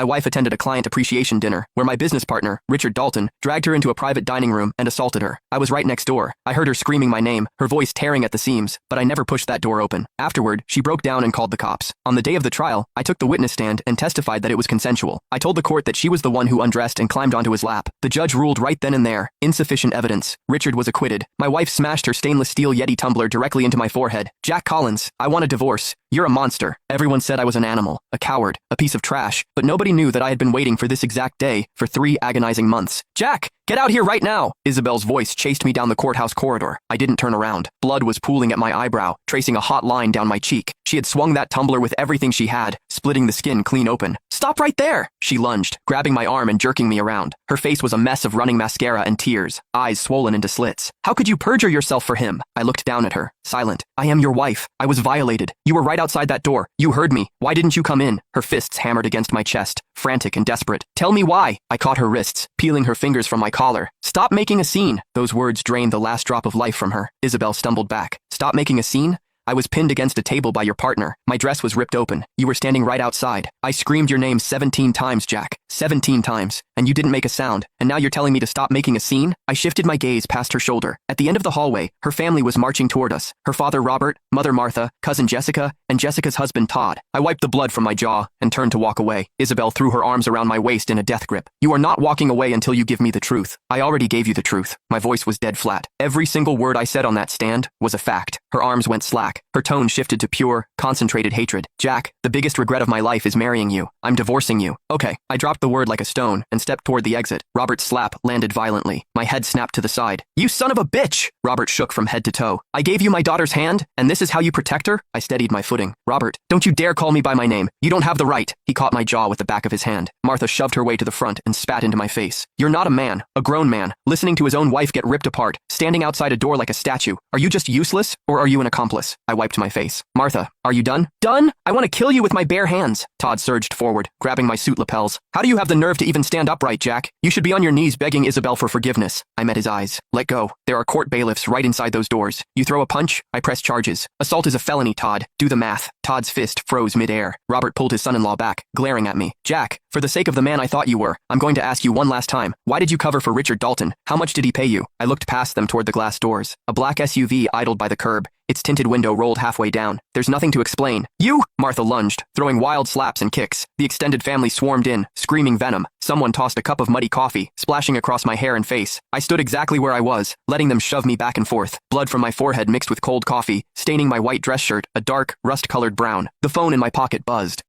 My wife attended a client appreciation dinner where my business partner, Richard Dalton, dragged her into a private dining room and assaulted her. I was right next door. I heard her screaming my name, her voice tearing at the seams, but I never pushed that door open. Afterward, she broke down and called the cops. On the day of the trial, I took the witness stand and testified that it was consensual. I told the court that she was the one who undressed and climbed onto his lap. The judge ruled right then and there, insufficient evidence. Richard was acquitted. My wife smashed her stainless steel Yeti tumbler directly into my forehead. Jack Collins, I want a divorce. You're a monster. Everyone said I was an animal, a coward, a piece of trash, but nobody knew that I had been waiting for this exact day for 3 agonizing months. Jack, get out here right now! Isabel's voice chased me down the courthouse corridor. I didn't turn around. Blood was pooling at my eyebrow, tracing a hot line down my cheek. She had swung that tumbler with everything she had, splitting the skin clean open. Stop right there! She lunged, grabbing my arm and jerking me around. Her face was a mess of running mascara and tears, eyes swollen into slits. How could you perjure yourself for him? I looked down at her, silent. I am your wife. I was violated. You were right outside that door. You heard me. Why didn't you come in? Her fists hammered against my chest, frantic and desperate. Tell me why. I caught her wrists, peeling her fingers from my collar. Stop making a scene. Those words drained the last drop of life from her. Isabel stumbled back. Stop making a scene? I was pinned against a table by your partner. My dress was ripped open. You were standing right outside. I screamed your name 17 times, Jack. 17 times. And you didn't make a sound. And now you're telling me to stop making a scene? I shifted my gaze past her shoulder. At the end of the hallway, her family was marching toward us. Her father Robert, mother Martha, cousin Jessica, and Jessica's husband Todd. I wiped the blood from my jaw and turned to walk away. Isabel threw her arms around my waist in a death grip. You are not walking away until you give me the truth. I already gave you the truth. My voice was dead flat. Every single word I said on that stand was a fact. Her arms went slack. Her tone shifted to pure, concentrated hatred. Jack, the biggest regret of my life is marrying you. I'm divorcing you. Okay. I dropped the word like a stone and stepped toward the exit. Robert's slap landed violently. My head snapped to the side. You son of a bitch! Robert shook from head to toe. I gave you my daughter's hand, and this is how you protect her? I steadied my footing. Robert, don't you dare call me by my name. You don't have the right. He caught my jaw with the back of his hand. Martha shoved her way to the front and spat into my face. You're not a man, a grown man, listening to his own wife get ripped apart, standing outside a door like a statue. Are you just useless, or are you an accomplice? I wiped my face. Martha, are you done? Done? I want to kill you with my bare hands. Todd surged forward, grabbing my suit lapels. How do you have the nerve to even stand upright, Jack? You should be on your knees begging Isabel for forgiveness. I met his eyes. Let go. There are court bailiffs right inside those doors. You throw a punch, I press charges. Assault is a felony, Todd. Do the math. Todd's fist froze midair. Robert pulled his son-in-law back, glaring at me. Jack, for the sake of the man I thought you were, I'm going to ask you one last time. Why did you cover for Richard Dalton? How much did he pay you? I looked past them toward the glass doors. A black SUV idled by the curb. Its tinted window rolled halfway down. There's nothing to explain. You! Martha lunged, throwing wild slaps and kicks. The extended family swarmed in, screaming venom. Someone tossed a cup of muddy coffee, splashing across my hair and face. I stood exactly where I was, letting them shove me back and forth. Blood from my forehead mixed with cold coffee, staining my white dress shirt, a dark, rust-colored brown. The phone in my pocket buzzed.